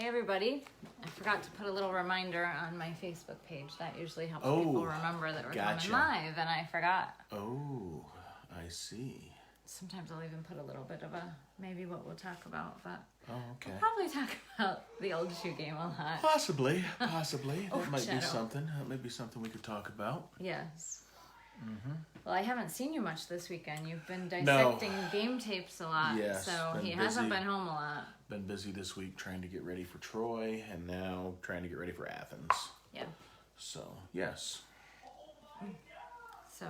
Hey everybody, I forgot to put a little reminder on my Facebook page. That usually helps people remember that we're coming live, and I forgot. Oh, I see. Sometimes I'll even put a little bit of a, maybe what we'll talk about, but okay. We'll probably talk about the old shoe game a lot. Possibly. Oh, That might Shadow. be something. That might be something we could talk about. Yes. Mm-hmm. Well, I haven't seen you much this weekend. You've been dissecting game tapes a lot, Yes, so he hasn't been home a lot. Been busy this week trying to get ready for Troy, and now trying to get ready for Athens. Yeah. So, yes. So.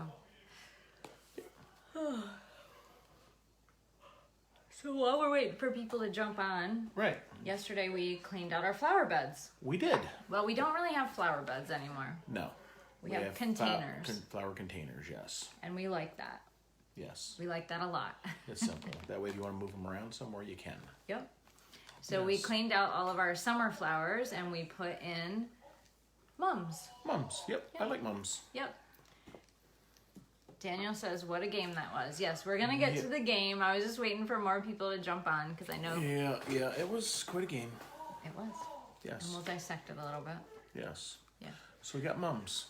So while we're waiting for people to jump on, Right. yesterday we cleaned out our flower beds. We did. Well, we don't really have flower beds anymore. No. We have containers. Flower containers, yes. And we like that. Yes. We like that a lot. It's simple. That way if you want to move them around somewhere, you can. Yep. So we cleaned out all of our summer flowers and we put in mums. Mums. Yep. I like mums. Yep. Daniel says, what a game that was. Yes, we're going to get to the game. I was just waiting for more people to jump on because I know. Yeah. It was quite a game. It was. Yes. And we'll dissect it a little bit. Yes. Yeah. So we got mums.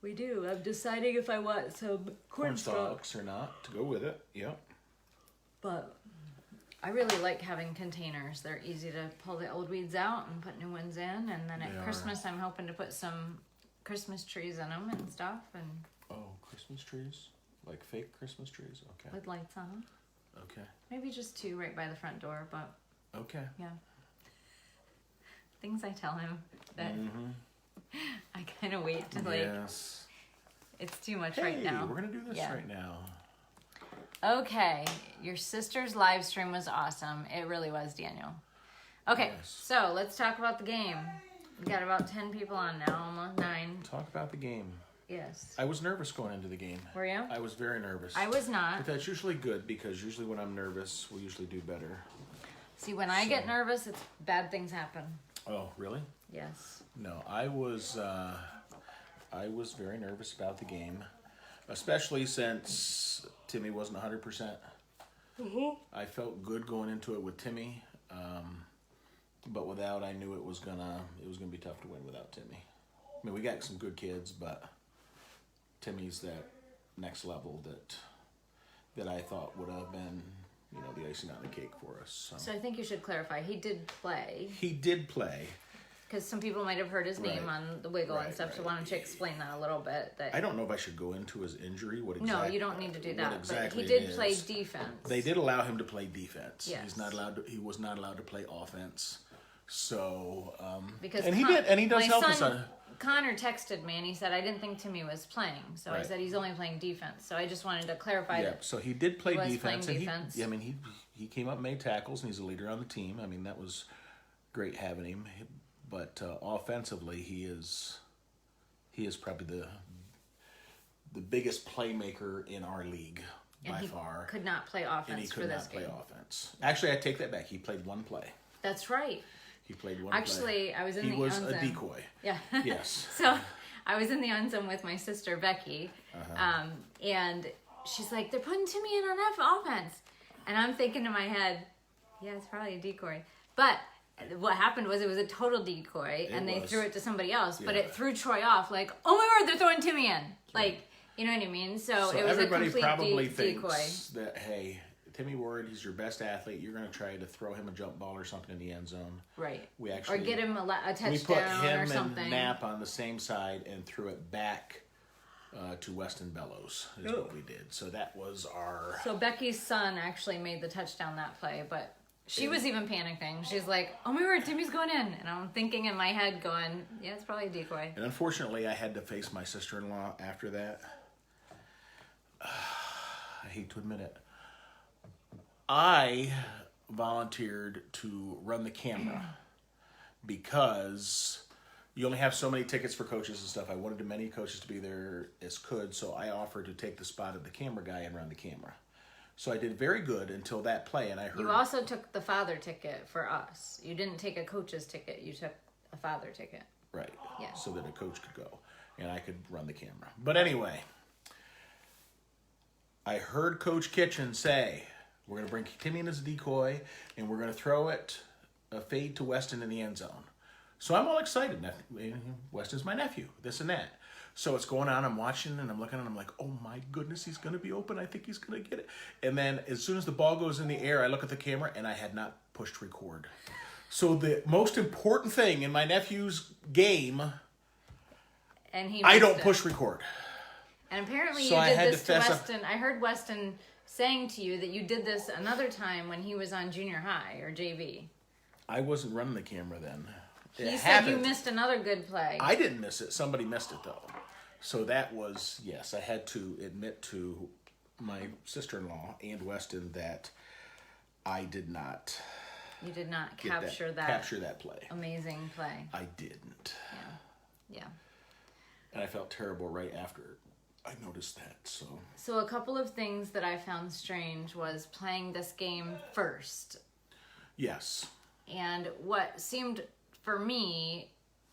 We do. I'm deciding if I want some corn stalks or not to go with it. Yep. But I really like having containers. They're easy to pull the old weeds out and put new ones in. And then at Christmas, I'm hoping to put some Christmas trees in them and stuff. And Christmas trees? Like fake Christmas trees? Okay. with lights on them. Okay. Maybe just 2 right by the front door, but Okay. yeah. Things I tell him that I kind of wait to Yes. it's too much right now. We're going to do this right now. Okay, your sister's live stream was awesome. It really was, Daniel. Okay, so let's talk about the game. We got about 10 people on now, almost 9. Talk about the game. Yes. I was nervous going into the game. Were you? I was very nervous. I was not. But that's usually good because usually when I'm nervous, we usually do better. See, when I get nervous, it's bad things happen. Oh, really? Yes. No, I was very nervous about the game, especially since Timmy wasn't 100%. I felt good going into it with Timmy, but without, I knew it was gonna be tough to win without Timmy. I mean, we got some good kids, but Timmy's that next level that I thought would have been, the icing on the cake for us. So I think you should clarify. He did play. He did play. Because some people might have heard his name on the wiggle and stuff, so why don't you explain that a little bit? I don't know if I should go into his injury. No, you don't need to do that. Exactly but he did play defense. They did allow him to play defense. Yes. He was not allowed to play offense. So because he does help us. Connor texted me and he said I didn't think Timmy was playing, so I said he's only playing defense. So I just wanted to clarify that. So he did play defense. Defense. He came up and made tackles, and he's a leader on the team. I mean, that was great having him. But offensively, he is probably the biggest playmaker in our league by far. Could not play offense and he for could this not play game. Offense. Actually, I take that back. He played one play. That's right. He played one Actually, play. I was in the He was end zone. a decoy. Yeah. Yes. So I was in the end zone with my sister Becky, and she's like, "They're putting Timmy in on offense," and I'm thinking in my head, "Yeah, it's probably a decoy." But what happened was it was a total decoy, and they threw it to somebody else. But it threw Troy off. Like, "Oh my word, they're throwing Timmy in!" Like, you know what I mean? So it was a complete everybody probably decoy. thinks that, hey, Timmy Ward, he's your best athlete. You're going to try to throw him a jump ball or something in the end zone. Right. We actually, or get him a touchdown we put him or something. and Knapp on the same side and threw it back to Weston Bellows is what we did. So that was our... So Becky's son actually made the touchdown that play, but she was even panicking. She's like, "Oh my word, Timmy's going in." And I'm thinking in my head going, yeah, it's probably a decoy. And unfortunately, I had to face my sister-in-law after that. I hate to admit it. I volunteered to run the camera because you only have so many tickets for coaches and stuff. I wanted as many coaches to be there as could, so I offered to take the spot of the camera guy and run the camera. So I did very good until that play, and I heard... You also took the father ticket for us. You didn't take a coach's ticket. You took a father ticket. Right. Yeah. So that a coach could go, and I could run the camera. But anyway, I heard Coach Kitchen say, we're going to bring Timmy in as a decoy, and we're going to throw it a fade to Weston in the end zone. So I'm all excited. Weston's my nephew, this and that. So it's going on, I'm watching, and I'm looking, and I'm like, oh my goodness, he's going to be open. I think he's going to get it. And then as soon as the ball goes in the air, I look at the camera, and I had not pushed record. So the most important thing in my nephew's game, and I don't push record. And apparently So you I did had this to to fess up. Weston. I heard Weston saying to you that you did this another time when he was on junior high or JV. I wasn't running the camera then. He said you missed another good play. I didn't miss it. Somebody missed it, though. So that was, yes, I had to admit to my sister-in-law and Weston that I did not. You did not capture that play. Amazing play. I didn't. Yeah. And I felt terrible right after I noticed that. So a couple of things that I found strange was playing this game first. Yes. And what seemed, for me,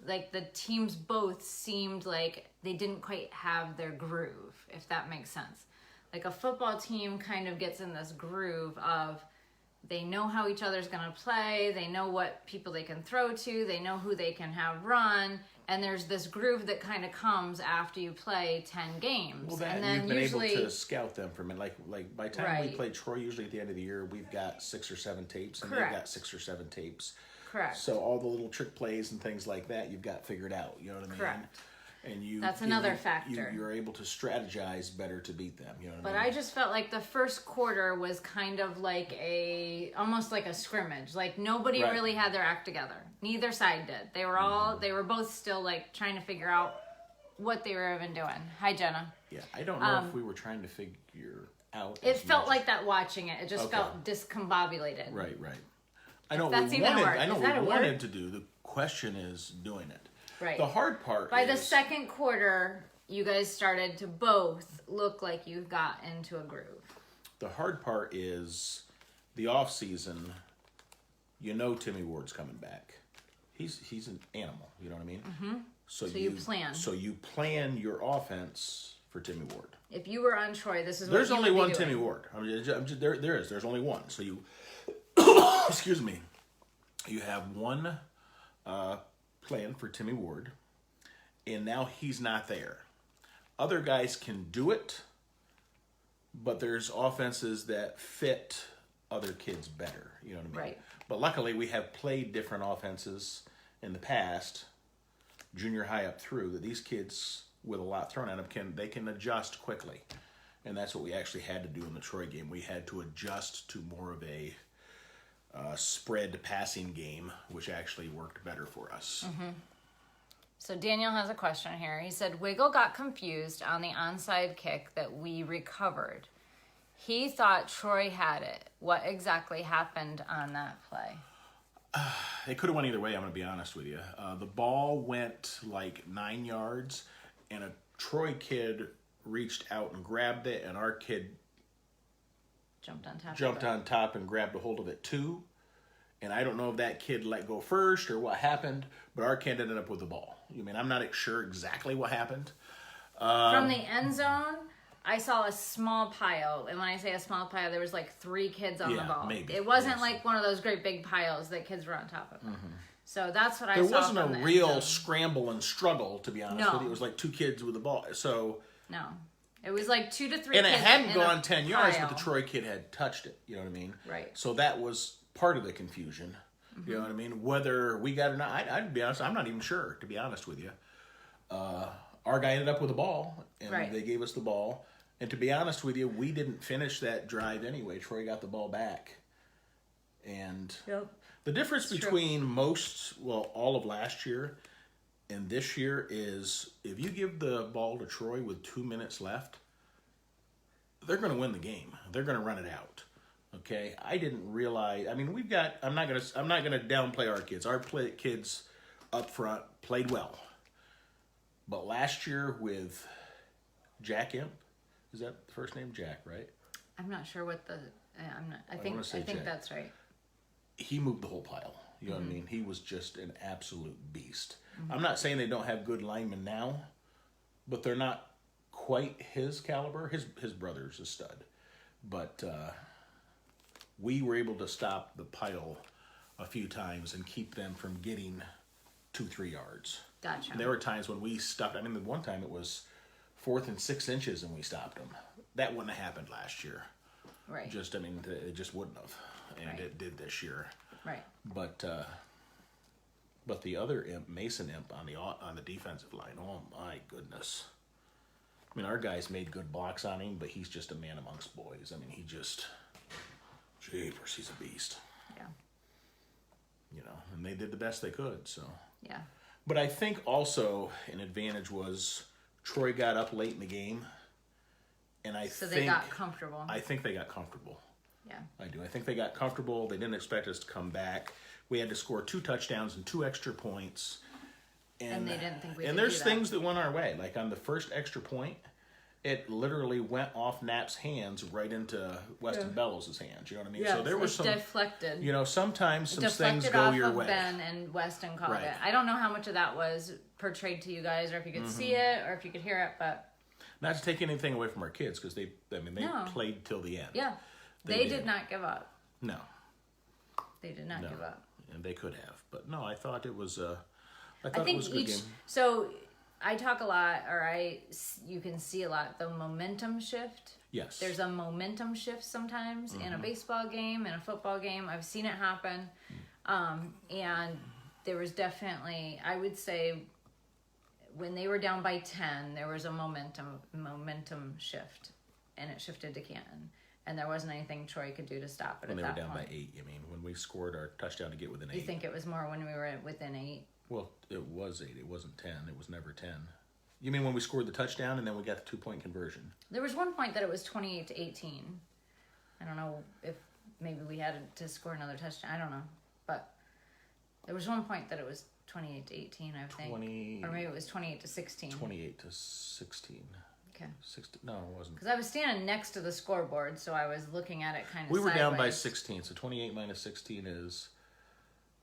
like the teams both seemed like they didn't quite have their groove, if that makes sense. Like a football team kind of gets in this groove of they know how each other's going to play, they know what people they can throw to, they know who they can have run, and there's this groove that kind of comes after you play 10 games. Well, that, and then you've been usually, able to scout them from it. Like by the time we play Troy, usually at the end of the year, we've got 6 or 7 tapes, and they've got 6 or 7 tapes. Correct. So all the little trick plays and things like that, you've got figured out. You know what I mean? Correct. And that's another factor. You're able to strategize better to beat them. You know what But I mean? I just felt like the first quarter was kind of like almost like a scrimmage. Like nobody really had their act together. Neither side did. They were they were both still like trying to figure out what they were even doing. Hi, Jenna. Yeah, I don't know if we were trying to figure out. It felt like that watching it. It just felt discombobulated. Right. I know That's even a word. I know Is what that a we word? wanted to do. The question is doing it. Right. The hard part By is... the second quarter, you guys started to both look like you got into a groove. The hard part is the off season. You know Timmy Ward's coming back. He's an animal. You know what I mean? Mm-hmm. So you plan. So you plan your offense for Timmy Ward. If you were on Troy, this is what there's you only would be one doing. Timmy Ward. There's only one. So you excuse me. You have one plan for Timmy Ward, and now he's not there. Other guys can do it, but there's offenses that fit other kids better. You know what I mean? Right. But luckily, we have played different offenses in the past, junior high up through, that these kids with a lot thrown at them can adjust quickly, and that's what we actually had to do in the Troy game. We had to adjust to more of a spread passing game, which actually worked better for us. Mm-hmm. So Daniel has a question here. He said, Wiggle got confused on the onside kick that we recovered. He thought Troy had it. What exactly happened on that play? It could have went either way, I'm going to be honest with you. The ball went like 9 yards, and a Troy kid reached out and grabbed it, and our kid jumped on top and grabbed a hold of it too. And I don't know if that kid let go first or what happened, but our kid ended up with the ball. I mean, I'm not sure exactly what happened. From the end zone, I saw a small pile. And when I say a small pile, there was like 3 kids on the ball. Maybe. It wasn't like one of those great big piles that kids were on top of. Mm-hmm. So that's what I saw. There wasn't from a the real scramble and struggle, to be honest No. with you. It was like 2 kids with the ball. So... No. It was like 2 to 3 and it kids hadn't in gone 10 yards, pile. but the Troy kid had touched it. You know what I mean? Right. So that was part of the confusion. Mm-hmm. You know what I mean? Whether we got it or not, I'd be honest, I'm not even sure, to be honest with you. Our guy ended up with the ball, and they gave us the ball. And to be honest with you, we didn't finish that drive anyway. Troy got the ball back. And the difference between all of last year and this year is if you give the ball to Troy with 2 minutes left, they're going to win the game. They're going to run it out. Okay, I didn't realize. I mean, we've got. I'm not gonna downplay our kids. Our kids up front played well, but last year with Jack Imp, is that the first name? Jack, right? I'm not sure what the. I'm not. I think Jack. that's right. He moved the whole pile. You know what I mean? He was just an absolute beast. Mm-hmm. I'm not saying they don't have good linemen now, but they're not quite his caliber. His brother's a stud, but. We were able to stop the pile a few times and keep them from getting 2-3 yards. Gotcha. And there were times when we stopped. I mean, the one time it was 4th and 6 inches and we stopped them. That wouldn't have happened last year. Right. It just wouldn't have. And Right. it did this year. Right. But the other imp, Mason imp on the defensive line, oh my goodness. I mean, our guys made good blocks on him, but he's just a man amongst boys. I mean, jeepers, he's a beast. Yeah. You know, and they did the best they could, so. Yeah. But I think also an advantage was Troy got up late in the game, and So they got comfortable. I think they got comfortable. Yeah. I do. I think they got comfortable. They didn't expect us to come back. We had to score 2 touchdowns and 2 extra points. And they didn't think we could And do there's that. things that went our way. Like on the first extra point, it literally went off Knapp's hands right into Weston Bellows' hands. You know what I mean? Yeah, So there was some deflected. You know, sometimes some things Deflected go off your of way. Ben, and Weston caught Right. it. I don't know how much of that was portrayed to you guys, or if you could see it, or if you could hear it, but Not to take anything away from our kids, because they No. played till the end. yeah, they did not give up. No, They did not give up. and they could have, but no, I thought it was. I I thought it think was a good game. So I talk a lot, or you can see a lot, the momentum shift. Yes. There's a momentum shift sometimes in a baseball game, in a football game. I've seen it happen. And there was definitely, I would say, when they were down by 10, there was a momentum shift, and it shifted to Canton. And there wasn't anything Troy could do to stop it when at they were that down point. by 8. You mean when we scored our touchdown to get within 8? You think it was more when we were within 8? Well, it was 8. It wasn't 10. It was never 10. You mean when we scored the touchdown and then we got the 2-point conversion? There was one point that it was 28-18. I don't know if maybe we had to score another touchdown. I don't know. But there was one point that it was 28-18, I think. Or maybe it was 28-16. 28-16. Okay. 16, no, it wasn't. Because I was standing next to the scoreboard, so I was looking at it kind of We were down by sideways. 16, so 28 minus 16 is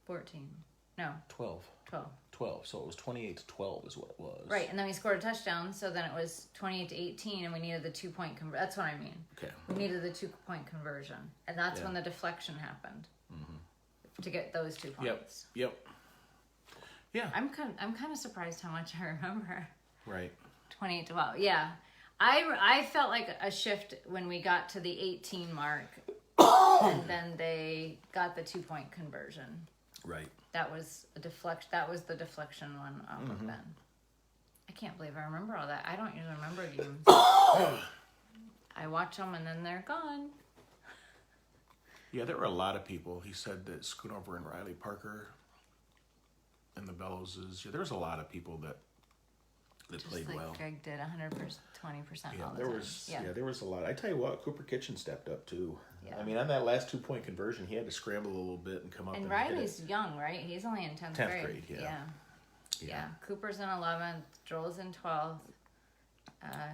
14. No, 12. 12. 12, so it was 28-12 is what it was. Right, and then we scored a touchdown, so then it was 28-18, and we needed the 2-point conversion. That's what I mean. Okay. We needed the 2-point conversion, and that's Yeah. when the deflection happened to get those 2 points. Yep. Yeah. I'm kind of surprised how much I remember. Right. 28-12. Yeah, I felt like a shift when we got to the 18 mark, and then they got the 2-point conversion. Right. That was a deflection. That was the deflection one off of Ben. I can't believe I remember all that. I don't usually remember games. I watch them and then they're gone. Yeah, there were a lot of people. He said that Schoonover and Riley Parker and the Bellowses. Yeah, there was a lot of people that Just played like well. Greg did 100%, 20% Yeah, all the there time. was. Yeah, there was a lot. I tell you what, Cooper Kitchen stepped up too. Yeah. I mean, on that last 2-point conversion, he had to scramble a little bit and come up. And hit Riley's it. young, right? He's only in 10th 10th grade. grade, yeah. Yeah. Cooper's in 11th. Joel's in 12th.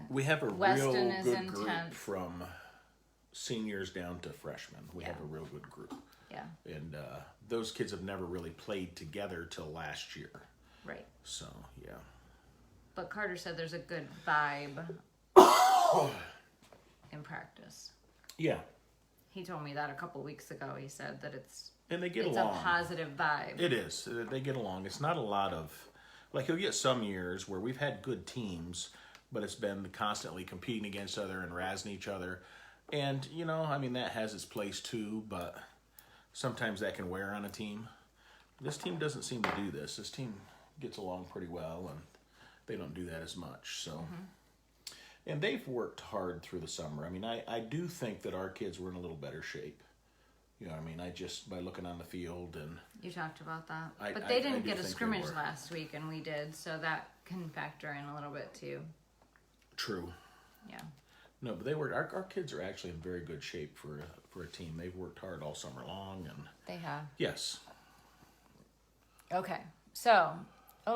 We have a Weston real is good in group 10th. from seniors down to freshmen. We Yeah. have a real good group. Yeah. And those kids have never really played together till last year. Right. So, yeah. But Carter said there's a good vibe in practice. Yeah. He told me that a couple weeks ago. He said that it's And they get a along. positive vibe. It is. They get along. It's not a lot of... Like, you'll get some years where we've had good teams, but it's been constantly competing against each other and razzing each other. And, you know, I mean, that has its place too, but sometimes that can wear on a team. This team doesn't seem to do this. This team gets along pretty well, and they don't do that as much. So, And they've worked hard through the summer. I mean, I do think that our kids were in a little better shape. You know what I mean? I just, by looking on the field and... You talked about that. But I they didn't do get a think they scrimmage were. last week, and we did, so that can factor in a little bit too. True. Yeah. No, but they were. Our kids are actually in very good shape for a team. They've worked hard all summer long, and They have. yes, Okay. So,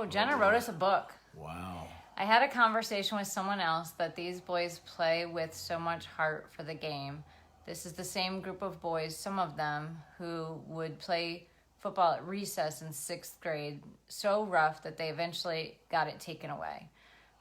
Jenna wrote us a book. wow, I had a conversation with someone else that these boys play with so much heart for the game. This is the same group of boys, some of them, who would play football at recess in 6th grade so rough that they eventually got it taken away.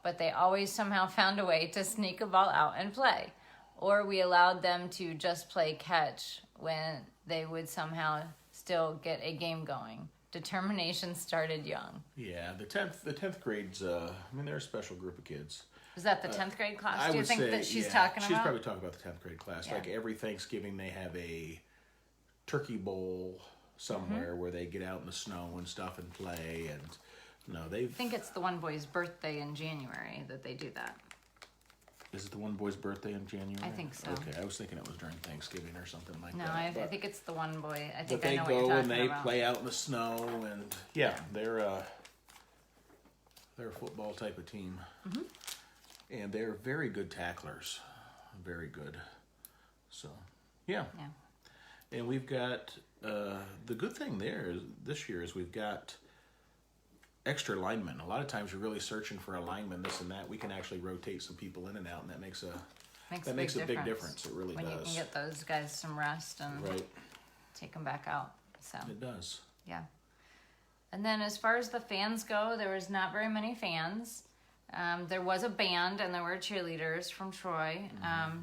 But they always somehow found a way to sneak a ball out and play. Or we allowed them to just play catch when they would somehow still get a game going. Determination started young. Yeah, the 10th grade's, they're a special group of kids. Is that the 10th grade class? I Do you would think say, that she's yeah, talking about? She's probably talking about the 10th grade class. Yeah. Like every Thanksgiving, they have a turkey bowl somewhere where they get out in the snow and stuff and play. And I think it's the one boy's birthday in January that they do that. Is it the one boy's birthday in January? I think so. Okay, I was thinking it was during Thanksgiving or something like No, that. I But think it's the one boy. I But think they I know what you're go talking and they about. play out in the snow, and they're a football type of team, and they're very good tacklers, very good. So, yeah. And we've got the good thing this year is we've got extra linemen. A lot of times you're really searching for a lineman, this and that. We can actually rotate some people in and out, and that makes a big difference. It really when does. You can get those guys some rest and take them back out. So it does. Yeah. And then as far as the fans go, there was not very many fans. There was a band and there were cheerleaders from Troy.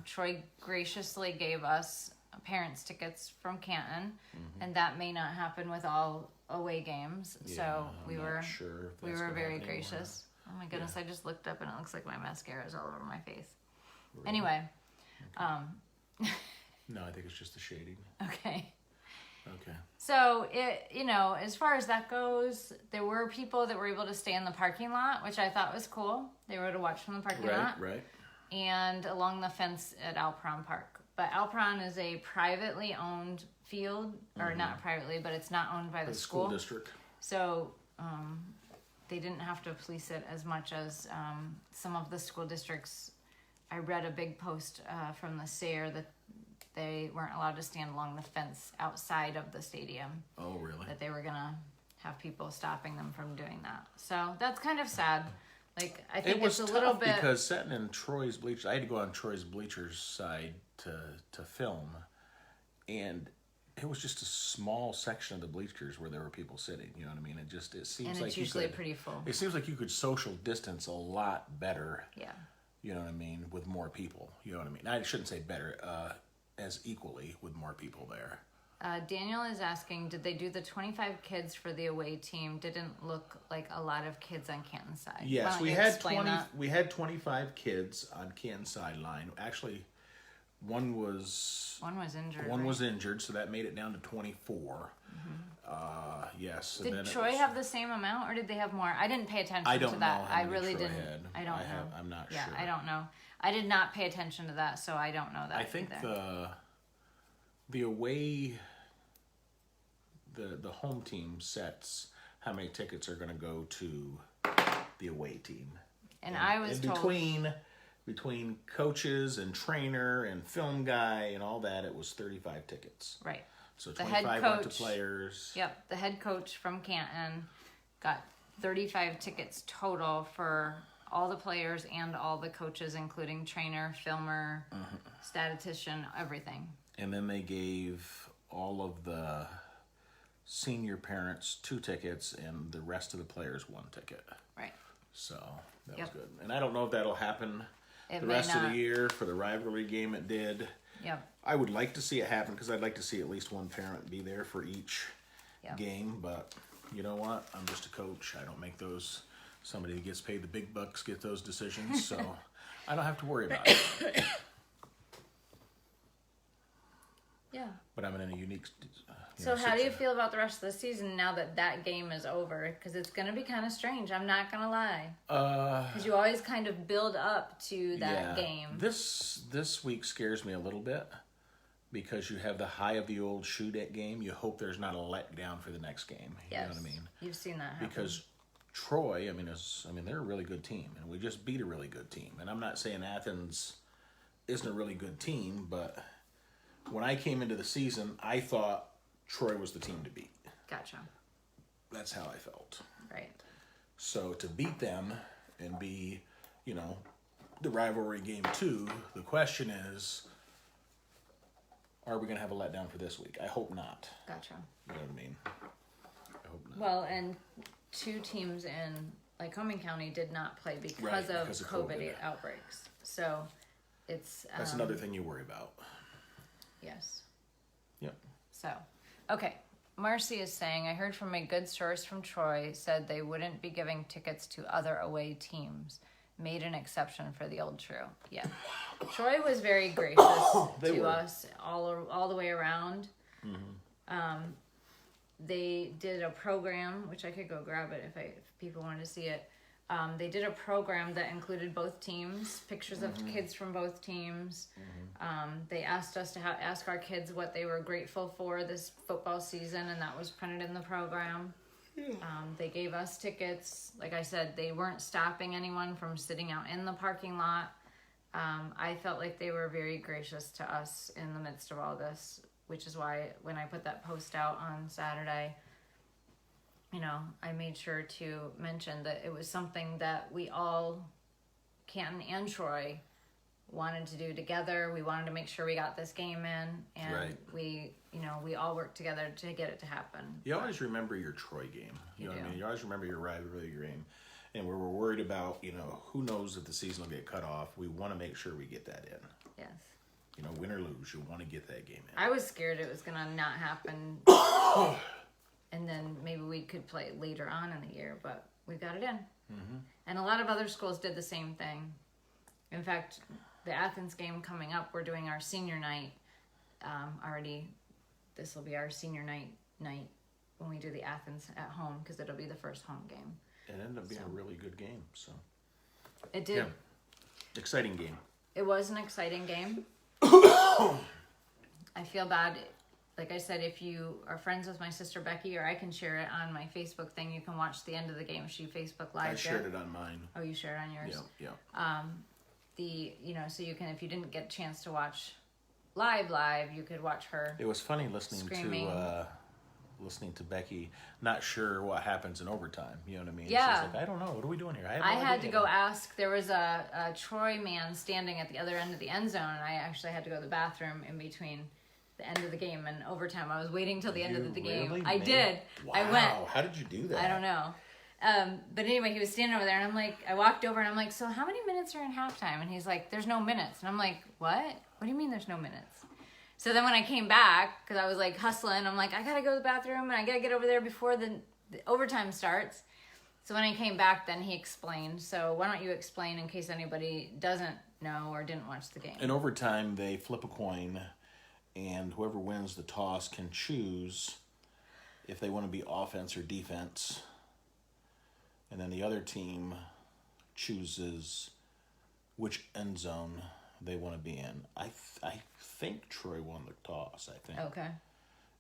Troy graciously gave us parents' tickets from Canton, and that may not happen with all away games. Yeah, so we I'm were not sure if we that's were gonna very happen anymore. gracious. Oh my goodness! I just looked up and it looks like my mascara is all over my face. Really? Anyway, No, I think it's just the shading. okay. Okay. So as far as that goes, there were people that were able to stay in the parking lot, which I thought was cool. They were able to watch from the parking lot. Right. And along the fence at Alperon Park. But Alperon is a privately owned field, or not privately, but it's not owned by the school district. So they didn't have to police it as much as some of the school districts. I read a big post from the SARE that they weren't allowed to stand along the fence outside of the stadium. Oh, really? That they were going to have people stopping them from doing that. So that's kind of sad. Like, I think it's a little bit... because sitting in Troy's bleachers, I had to go on Troy's bleachers side to film, and it was just a small section of the bleachers where there were people sitting. You know what I mean? It seems and like it's usually pretty full. It seems like you could social distance a lot better. Yeah. You know what I mean? With more people. You know what I mean? I shouldn't say better, as equally with more people there. Daniel is asking, did they do the 25 kids for the away team? Didn't look like a lot of kids on Canton's side. Yes, we had 25 kids on Canton's sideline. Actually, one was injured. One was injured, so that made it down to 24. Yes. Did Troy have the same amount, or did they have more? I didn't pay attention to that. I really didn't. I don't know. I'm not sure. Yeah, I don't know. I did not pay attention to that, so I don't know that. I think either. the away, the home team sets how many tickets are going to go to the away team. And I was told between coaches and trainer and film guy and all that, it was 35 tickets. Right. So 25 went to players. Yep, the head coach from Canton got 35 tickets total for all the players and all the coaches, including trainer, filmer, statistician, everything. And then they gave all of the senior parents 2 tickets and the rest of the players 1 ticket. Right. So that was good. And I don't know if that'll happen the rest of the year. For the rivalry game, it did. Yep. I would like to see it happen because I'd like to see at least one parent be there for each game. But you know what? I'm just a coach. I don't make those. Somebody who gets paid the big bucks get those decisions. So I don't have to worry about it. Yeah. But I'm in a unique... So how do you feel about the rest of the season now that game is over? Because it's going to be kind of strange. I'm not going to lie. Because you always kind of build up to that game. This week scares me a little bit because you have the high of the old shoot-it game. You hope there's not a letdown for the next game. You know what I mean? You've seen that happen. Because Troy, they're a really good team. And we just beat a really good team. And I'm not saying Athens isn't a really good team, but when I came into the season, I thought Troy was the team to beat. Gotcha. That's how I felt. Right. So to beat them and be, the rivalry game 2, the question is, are we going to have a letdown for this week? I hope not. Gotcha. You know what I mean? I hope not. Well, and 2 teams in Lycoming County did not play because of COVID outbreaks. So it's... That's another thing you worry about. Yes. Yep. So, okay. Marcy is saying, I heard from a good source from Troy said they wouldn't be giving tickets to other away teams. Made an exception for the Old True. Yeah. Troy was very gracious to us all the way around. Mm-hmm. They did a program, which I could go grab it if people wanted to see it. They did a program that included both teams, pictures of kids from both teams. Mm-hmm. They asked us to ask our kids what they were grateful for this football season, and that was printed in the program. Yeah. They gave us tickets. Like I said, they weren't stopping anyone from sitting out in the parking lot. I felt like they were very gracious to us in the midst of all this, which is why when I put that post out on Saturday, I made sure to mention that it was something that we all, Canton and Troy, wanted to do together. We wanted to make sure we got this game in, and we all worked together to get it to happen. You always remember your Troy game. You know what I mean? You always remember your rivalry game. And we were worried about, who knows if the season will get cut off. We want to make sure we get that in. Yes. Win or lose, you want to get that game in. I was scared it was going to not happen. And then maybe we could play later on in the year, but we got it in. Mm-hmm. And a lot of other schools did the same thing. In fact, the Athens game coming up, we're doing our senior night already. This will be our senior night when we do the Athens at home, because it'll be the first home game. It ended up being a really good game. So it did. Yeah. Exciting game. It was an exciting game. I feel bad. Like I said, if you are friends with my sister Becky, or I can share it on my Facebook thing, you can watch the end of the game. She Facebook Live. I shared it on mine. Oh, you shared it on yours? Yeah. So you can, if you didn't get a chance to watch live, you could watch her. It was funny listening to Becky, not sure what happens in overtime. You know what I mean? Yeah. She's like, I don't know. What are we doing here? I had to go ask. There was a Troy man standing at the other end of the end zone, and I actually had to go to the bathroom in between the end of the game and overtime. I was waiting till the end of the game. I did. Wow. I went. How did you do that? I don't know. But anyway, he was standing over there, and I'm like, I walked over, and I'm like, so how many minutes are in halftime? And he's like, there's no minutes. And I'm like, what? What do you mean there's no minutes? So then when I came back, because I was like hustling, I'm like, I gotta go to the bathroom, and I gotta get over there before the overtime starts. So when I came back, then he explained. So why don't you explain in case anybody doesn't know or didn't watch the game? In overtime, they flip a coin, and whoever wins the toss can choose if they want to be offense or defense. And then the other team chooses which end zone they want to be in. I think Troy won the toss, I think. Okay.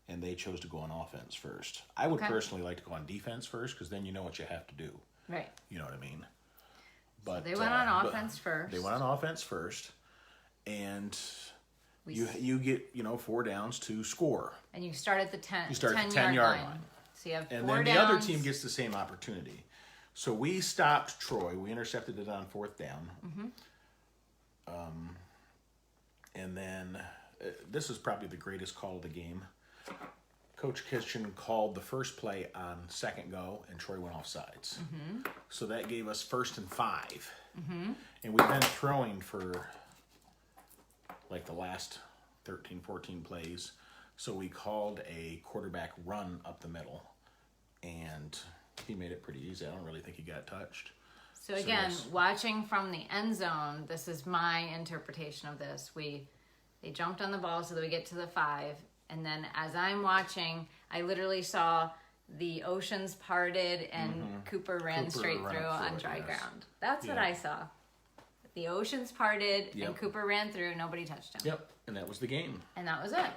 And they chose to go on offense first. I would personally like to go on defense first, because then you know what you have to do. Right. You know what I mean? But so they went on offense first. They went on offense first, and you get 4 downs to score. And you start at the 10. You start at the 10-yard line. So you have 4 downs. And then downs. the other team gets the same opportunity. So we stopped Troy. We intercepted it on 4th down. Mm-hmm. And then this is probably the greatest call of the game. Coach Kitchen called the first play on 2nd go, and Troy went off sides. Mm-hmm. So that gave us 1st and 5. Mm-hmm. And we've been throwing for like the last 13, 14 plays. So we called a quarterback run up the middle, and he made it pretty easy. I don't really think he got touched. So again, watching from the end zone, this is my interpretation of this. They jumped on the ball so that we get to the 5. And then as I'm watching, I literally saw the oceans parted and Cooper ran straight through on dry ground. That's what I saw. The oceans parted and Cooper ran through. Nobody touched him. Yep, and that was the game. And that was it.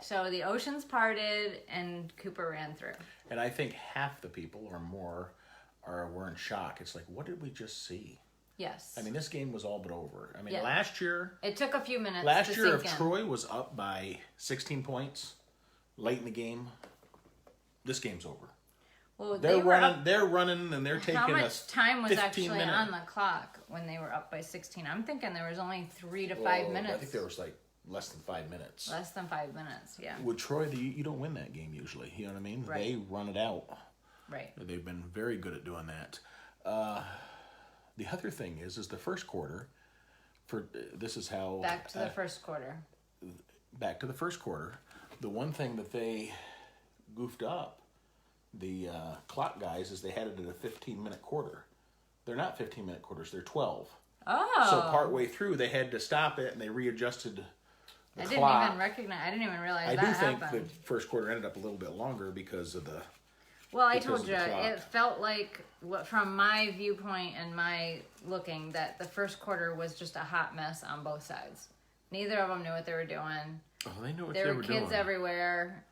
So the oceans parted and Cooper ran through. And I think half the people or more were in shock. It's like, what did we just see? Yes. I mean, this game was all but over. I mean, last year... It took a few minutes Last year, if Troy was up by 16 points late in the game, this game's over. Well, they're running, and they're taking How much time was actually minute. on the clock when they were up by 16? I'm thinking there was only 3 to 5 minutes. I think there was like less than 5 minutes. Less than 5 minutes, yeah. With Troy, you don't win that game usually. You know what I mean? Right. They run it out. Right. They've been very good at doing that. The other thing is the first quarter. This is how the first quarter. Back to the first quarter. The one thing that they goofed up the clock guys is they had it at a 15-minute quarter. They're not 15-minute quarters, they're 12. Oh. So partway through, they had to stop it, and they readjusted the I clock. I didn't even realize I that happened. do think the first quarter ended up a little bit longer because of the... Well, I because told of you, the clock. it felt like, from my viewpoint and my looking, that the first quarter was just a hot mess on both sides. Neither of them knew what they were doing. Oh, they knew what There they were were kids doing. everywhere.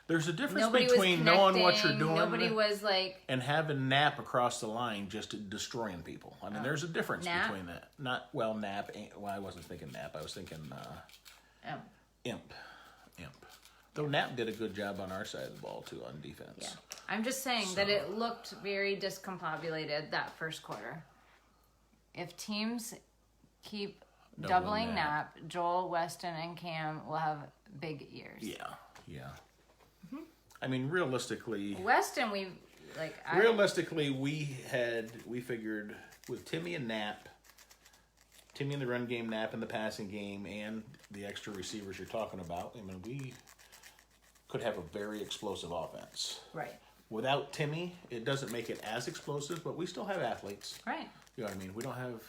There's a difference Nobody between was knowing what you're doing Nobody was like... and having nap across the line just destroying people. I mean, there's a difference Nap? between that. Nap. Well, I wasn't thinking nap. I was thinking imp. Though Nap did a good job on our side of the ball, too, on defense. Yeah. I'm just saying that it looked very discombobulated that first quarter. If teams keep doubling Nap, Joel, Weston, and Cam will have big years. Yeah. I mean, realistically... Weston, we figured with Timmy and Nap, Timmy in the run game, Nap in the passing game, and the extra receivers you're talking about, I mean, we could have a very explosive offense. Right. Without Timmy, it doesn't make it as explosive, but we still have athletes. Right. You know what I mean? We don't have,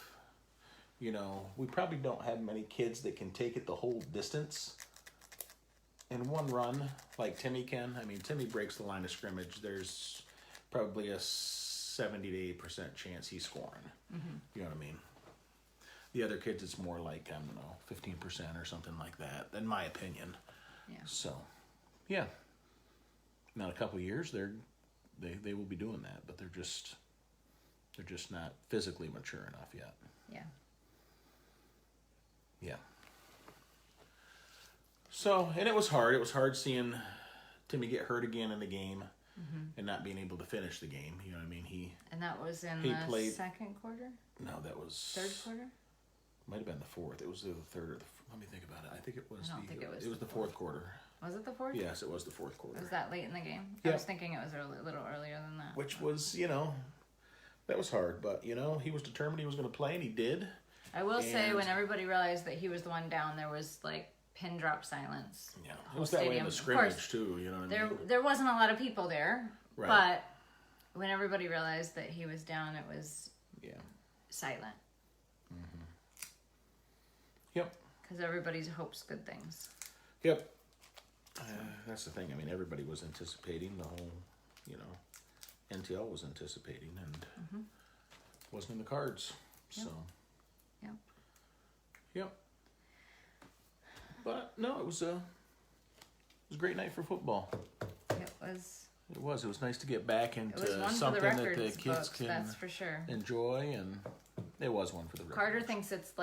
we probably don't have many kids that can take it the whole distance in one run like Timmy can. I mean, Timmy breaks the line of scrimmage. There's probably a 70 to 8% chance he's scoring. Mm-hmm. You know what I mean? The other kids, it's more like, 15% or something like that, in my opinion. Yeah. So, yeah. Now, in a couple of years, they will be doing that, but they're just not physically mature enough yet. Yeah. Yeah. So, and it was hard. It was hard seeing Timmy get hurt again in the game and not being able to finish the game. You know what I mean? And that was in the second quarter? No, that was... Third quarter? Might have been the fourth. It was the third or the... Let me think about it. I think it was it was the fourth quarter. Was it the fourth? Yes, it was the fourth quarter. Was that late in the game? Yeah. I was thinking it was a little earlier than that. Which was, that was hard. But, he was determined he was going to play, and he did. I will say, when everybody realized that he was the one down, there was, pin drop silence. Yeah, it was that way in the scrimmage, too. You know what I mean? There wasn't a lot of people there. Right. But when everybody realized that he was down, it was silent. Mm-hmm. Yep. Because everybody hopes good things. Yep. That's the thing. I mean, everybody was anticipating the whole, NTL was anticipating, and wasn't in the cards. Yep. So. Yep. Yep. But no, it was a great night for football. It was. It was nice to get back into something something the that the kids books, can that's for sure. enjoy, and it was one for the records. Carter thinks it's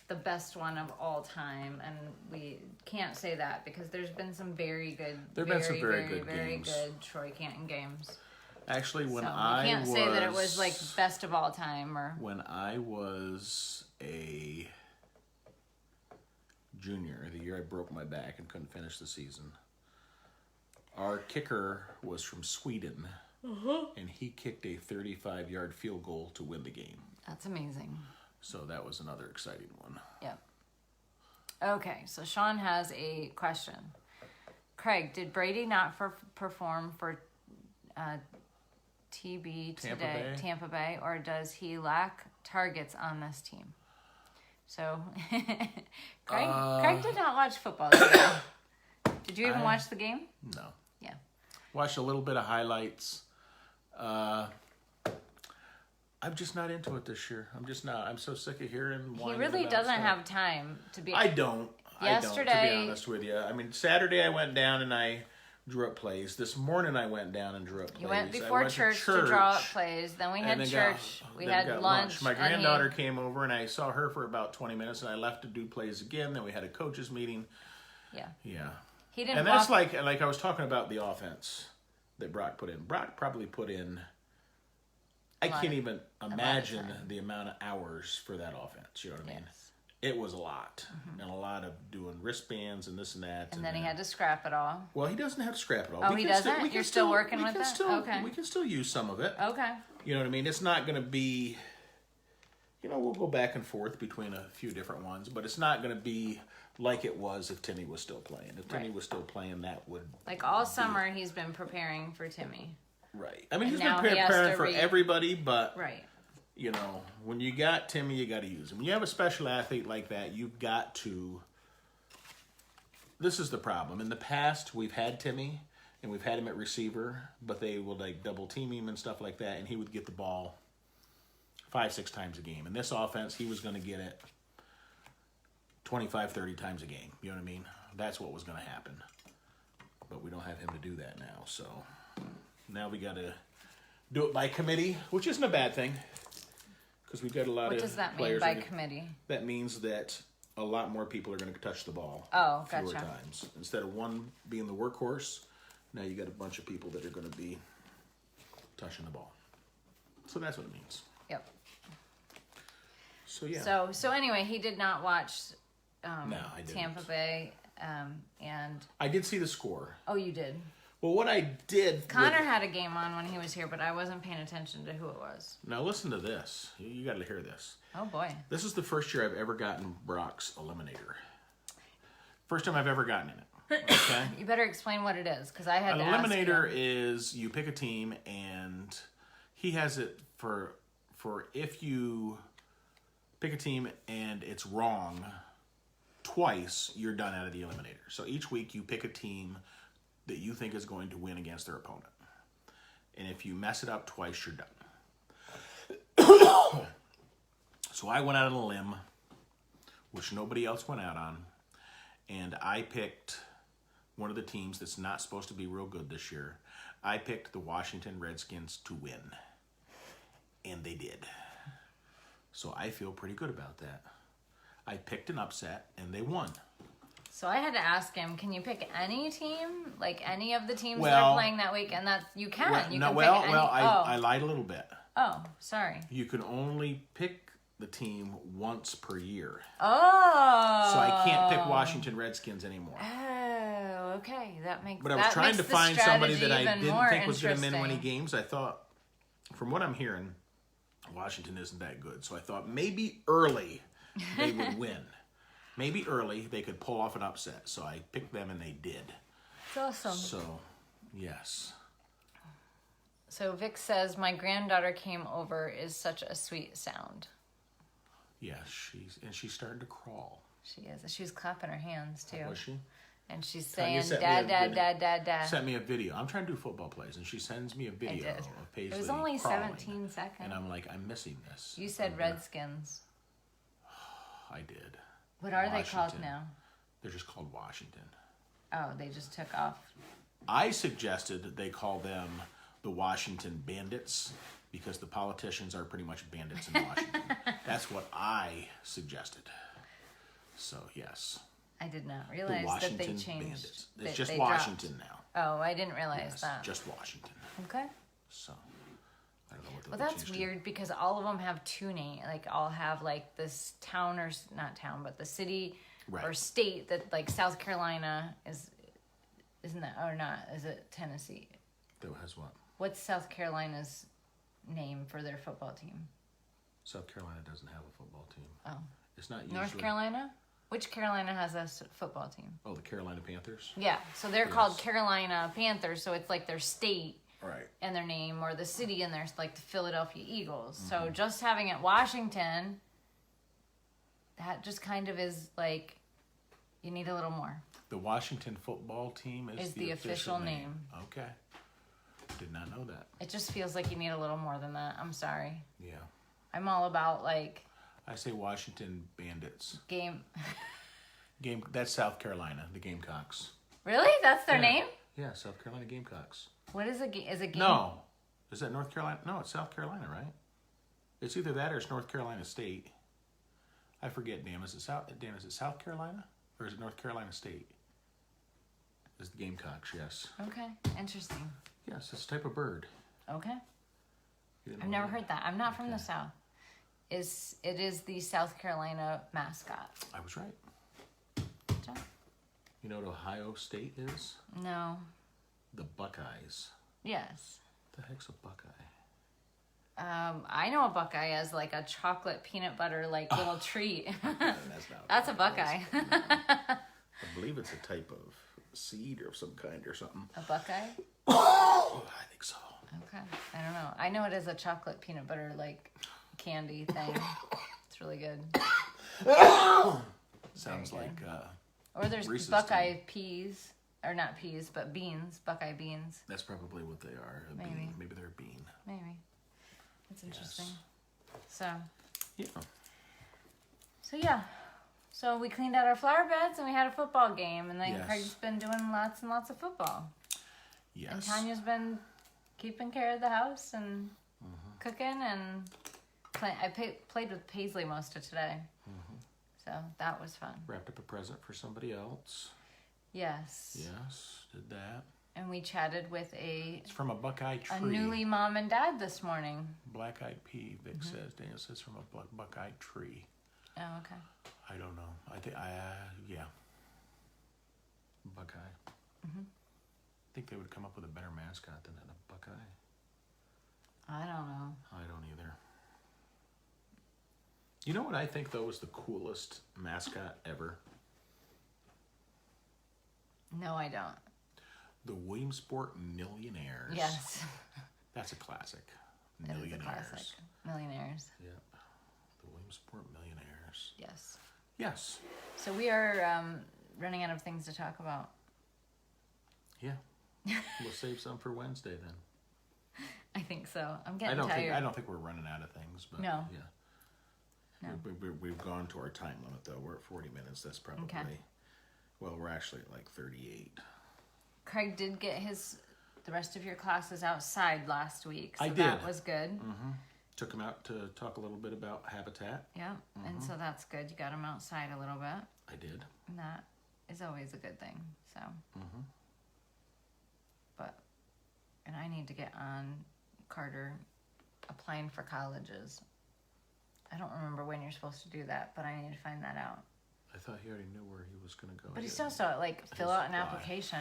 the best one of all time, and we can't say that because there's been some very good, very good Troy Canton games. Actually, when so I we can't say that it was best of all time or. When I was a junior, the year I broke my back and couldn't finish the season, our kicker was from Sweden, and he kicked a 35-yard field goal to win the game. That's amazing. So that was another exciting one. Yep. Okay, so Sean has a question. Craig, did Brady not perform for TB today, Tampa Bay, or does he lack targets on this team? So, Craig did not watch football today. Did you even watch the game? No. Yeah. Watched a little bit of highlights. I'm just not into it this year. I'm just not. I'm so sick of hearing. He really doesn't have time to be. I don't. Yesterday, to be honest with you. I mean, Saturday I went down and I drew up plays. This morning I went down and drew up plays. You went before church to draw up plays. Then we had church. We had lunch. My granddaughter came over and I saw her for about 20 minutes and I left to do plays again. Then we had a coaches meeting. Yeah. Yeah. He didn't. And that's like I was talking about the offense that Brock put in. Brock probably put in. I can't even imagine the amount of hours for that offense. You know what I mean? Yes. It was a lot. And a lot of doing wristbands and this and that. And then he had to scrap it all. Well, he doesn't have to scrap it all. Oh, he doesn't? You're still working with that? Okay. We can still use some of it. Okay. You know what I mean? It's not going to be... we'll go back and forth between a few different ones, but it's not going to be like it was if Timmy was still playing. If Timmy was still playing, that would like all summer he's been preparing for Timmy. Right. I mean, he's now been he has preparing to for everybody, but right. When you got Timmy, you got to use him. When you have a special athlete like that, you've got to. This is the problem. In the past, we've had Timmy, and we've had him at receiver, but they would like double team him and stuff like that, and he would get the ball 5-6 times a game. In this offense, he was going to get it 25, 30 times a game. You know what I mean? That's what was going to happen. But we don't have him to do that now. So now we got to do it by committee, which isn't a bad thing because we've got a lot of players. What does that mean by committee? That means that a lot more people are going to touch the ball. Oh, fewer gotcha. times. Instead of one being the workhorse, now you got a bunch of people that are going to be touching the ball. So that's what it means. Yep. So yeah. So anyway, he did not watch No, I didn't. Tampa Bay, and I did see the score. oh, you did. Well, what I did. Connor had a game on when he was here, but I wasn't paying attention to who it was. Now listen to this. You got to hear this. Oh boy. This is the first year I've ever gotten Brock's Eliminator. First time I've ever gotten in it. Okay. You better explain what it is, because I had An to Eliminator ask you. is you pick a team, and he has it for if you pick a team and it's wrong twice, you're done out of the Eliminator. So each week you pick a team that you think is going to win against their opponent. And if you mess it up twice, you're done. So I went out on a limb, which nobody else went out on, and I picked one of the teams that's not supposed to be real good this year. I picked the Washington Redskins to win, and they did. So I feel pretty good about that. I picked an upset, and they won. So I had to ask him, can you pick any team? Like any of the teams that are playing that week? And that's, you can. You can pick any. I lied a little bit. Oh, sorry. You can only pick the team once per year. Oh. So I can't pick Washington Redskins anymore. Oh, okay. That makes sense. But I was trying to find somebody that I didn't think was going to win any games. I thought, from what I'm hearing, Washington isn't that good. So I thought maybe early they would win. Maybe early they could pull off an upset. So I picked them and they did. That's awesome. So, yes. So Vic says, my granddaughter came over is such a sweet sound. Yes, she's starting to crawl. She is. She was clapping her hands too. Was she? And she's saying, Tanya dad, dad, dad, dad. Sent me a video. I'm trying to do football plays, and she sends me a video of Paisley It was only crawling, 17 seconds. and I'm like, I'm missing this. You said Redskins. I did. What are they called Washington. now? They're just called Washington. Oh, they just took off. I suggested that they call them the Washington Bandits because the politicians are pretty much bandits in Washington. That's what I suggested. So, yes. I did not The realize Washington that they changed. Bandits. It's just they Washington dropped. now. Oh, I didn't realize Yes, that. just Washington. Okay. So, I don't know what Well, they that's changed to. weird because all of them have two names. Like, all have, like, this town or, not town, but the city or state that, like, South Carolina isn't that, or not? Is it Tennessee? That has what? What's South Carolina's name for their football team? South Carolina doesn't have a football team. Oh. It's not usually... North Carolina? Which Carolina has a football team? Oh, the Carolina Panthers? Yeah, so they're called Carolina Panthers, so it's like their state Right. and their name, or the city and there's like the Philadelphia Eagles. So just having it Washington, that just kind of is like, you need a little more. The Washington football team is the official name. Okay. Did not know that. It just feels like you need a little more than that. I'm sorry. Yeah. I'm all about like... I say Washington Bandits. Game... That's South Carolina, the Gamecocks. Really? That's their name? Yeah, South Carolina Gamecocks. What is it? Is it game? No. Is that North Carolina? No, it's South Carolina, right? It's either that or it's North Carolina State. I forget, Dan. Is it South Carolina? Or is it North Carolina State? It's the Gamecocks, yes. Okay, interesting. Yes, it's a type of bird. Okay. You didn't I've know never that? heard that. I'm not from the South. It is the South Carolina mascot. I was right. Good job. You know what Ohio State is? No. The Buckeyes. Yes. What the heck's a Buckeye? I know a Buckeye as like a chocolate peanut butter like little treat. That's not That's a Buckeye. No. I believe it's a type of seed or some kind or something. A Buckeye? Oh, I think so. Okay. I don't know. I know it is a chocolate peanut butter like candy thing. It's really good. Sounds Very like or there's Reese's Buckeye thing. peas. Or not peas, but beans. Buckeye beans. That's probably what they are. A Maybe. bean. Maybe they're a bean. Maybe. That's interesting. Yes. Yeah. So yeah. So we cleaned out our flower beds and we had a football game. And then Yes. Craig's been doing lots and lots of football. Yes. And Tanya's been keeping care of the house and cooking and I played with Paisley most of today. So that was fun. Wrapped up a present for somebody else. Yes. Yes, did that. And we chatted with It's from a Buckeye tree. a newly mom and dad this morning. Black-eyed pea, Vic says. Daniel says from a Buckeye tree. Oh, okay. I don't know. I think, yeah. Buckeye. I think they would come up with a better mascot than a Buckeye. I don't know. I don't either. You know what I think, though, is the coolest mascot ever? No, I don't. The Williamsport Millionaires. Yes. That's a classic. It is a Millionaires. classic. Millionaires. Yeah. The Williamsport Millionaires. Yes. Yes. So we are running out of things to talk about. Yeah. We'll save some for Wednesday then. I think so. I'm getting tired. I don't think we're running out of things, but No. yeah. No. We've gone to our time limit though. We're at 40 minutes. That's probably Okay. well, we're actually at like 38. Craig did get the rest of your classes outside last week. So I did. That was good. Took him out to talk a little bit about habitat. Yeah. And so that's good. You got him outside a little bit. I did. And that is always a good thing. So. And I need to get on Carter applying for colleges. I don't remember when you're supposed to do that, but I need to find that out. I thought he already knew where he was going to go. But he still has to fill out an apply. application.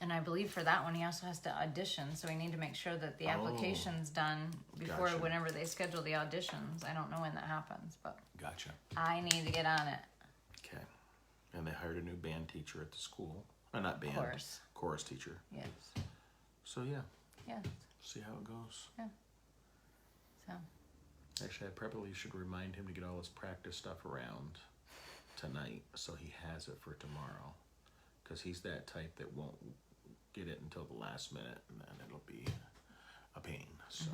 And I believe for that one he also has to audition, so we need to make sure that the application's done before Gotcha. whenever they schedule the auditions. I don't know when that happens, but Gotcha. I need to get on it. Okay. And they hired a new band teacher at the school. Not band. Chorus. Chorus teacher. Yes. So yeah. Yes. See how it goes. Yeah. So. Actually, I probably should remind him to get all his practice stuff around tonight so he has it for tomorrow. Because he's that type that won't get it until the last minute, and then it'll be a pain. So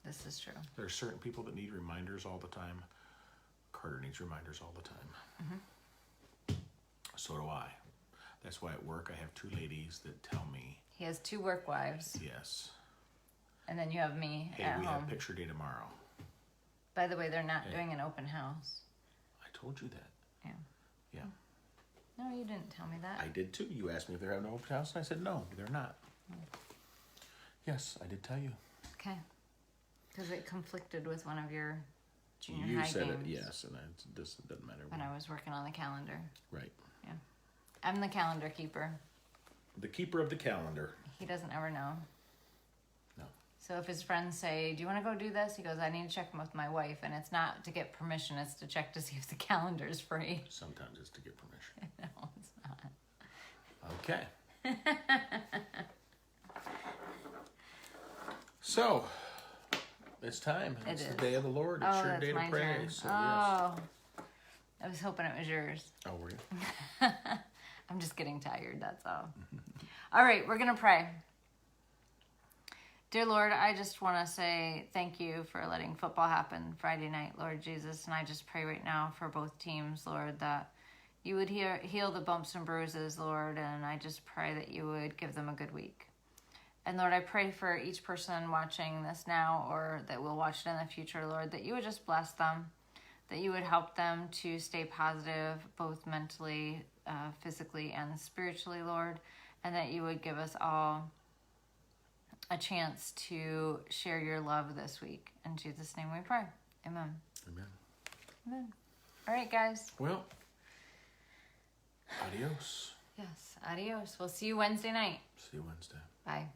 This is true. there are certain people that need reminders all the time. Carter needs reminders all the time. So do I. That's why at work I have two ladies that tell me, He has 2 work wives, yes, and then you have me hey, at we home. have picture day tomorrow. By the way, they're not doing an open house. I told you that. Yeah. Yeah. No, you didn't tell me that. I did too. You asked me if they're having an open house, and I said no, they're not. Yes, I did tell you. Okay. Because it conflicted with one of your junior You high said games. it, yes, and it doesn't matter. When I was working on the calendar. Right. Yeah. I'm the calendar keeper. The keeper of the calendar. He doesn't ever know. No. So if his friends say, do you want to go do this? He goes, I need to check with my wife. And it's not to get permission. It's to check to see if the calendar is free. Sometimes it's to get permission. No, it's not. Okay. So, it's time. It's It the is. day of the Lord. It's Oh, your that's day to my pray. turn. So, yes. Oh. I was hoping it was yours. Oh, were you? I'm just getting tired, that's all. All right, we're going to pray. Dear Lord, I just want to say thank you for letting football happen Friday night, Lord Jesus. And I just pray right now for both teams, Lord, that you would heal the bumps and bruises, Lord. And I just pray that you would give them a good week. And Lord, I pray for each person watching this now or that will watch it in the future, Lord, that you would just bless them, that you would help them to stay positive, both mentally, physically, and spiritually, Lord, and that you would give us all a chance to share your love this week. In Jesus' name we pray. Amen. Amen. Amen. All right, guys. Well, adios. Yes, adios. We'll see you Wednesday night. See you Wednesday. Bye.